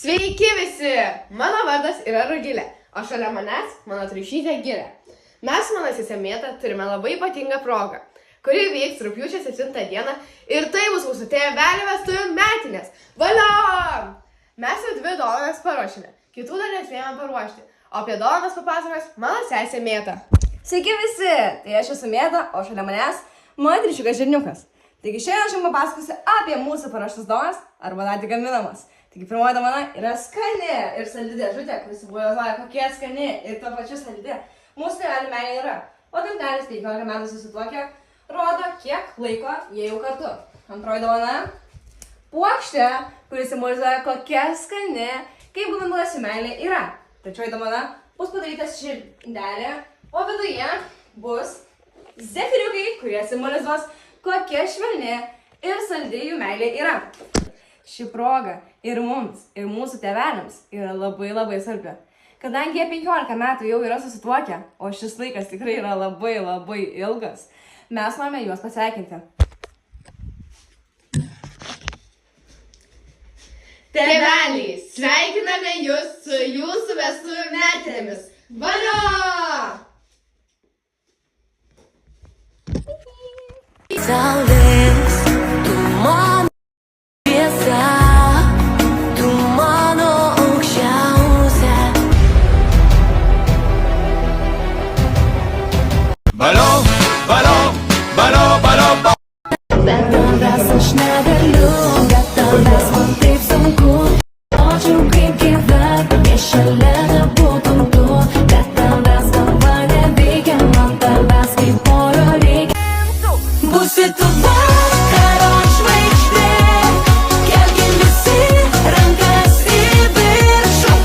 Sveiki visi! Mano vardas yra Rugilė, o šalia manęs mano triušytė Gilė. Mes su mano sese Mėta turime labai ypatingą progą, kuri vyks rugpjūčio 7 dieną ir tai bus mūsų tėvelių vestuvių metinės. Valio! Mes jau 2 dovanas paruošėme, kitų dar nespėjome paruošti, o apie dovanas papasakos mano sesė Mėta. Sveiki visi! Tai aš esu Mėta, o šalia manęs mano triušiukas Žirniukas. Taigi šiandien aš jums papasakosiu apie mūsų paruoštas dovanas arba dar tik gaminamas. Taigi pirmoji dovana yra skani ir saldi dėžutė, kuris simbolizuoja kokie skani ir tuo pačiu saldi. Mūsų tėvelių meilė yra, o tėvelis 15 metų susituokę, rodo kiek laiko jie jau kartu. Antroji dovana – puokštė, kuris simbolizuoja kokia skani, kaip gumindulasi meilė yra. Trečioji dovana bus padarytas širdelė, o viduje bus zefiriukai, kurie simbolizuos kokia švelni ir saldi jų meilė yra. Ši proga ir mums, ir mūsų tėveliams yra labai svarbi. Kadangi jie 15 metų jau yra susituokę, o šis laikas tikrai yra labai ilgas, mes norime juos pasveikinti. Tėveliai, sveikiname jūs su jūsų vestuvių metinėmis. Valio! It's all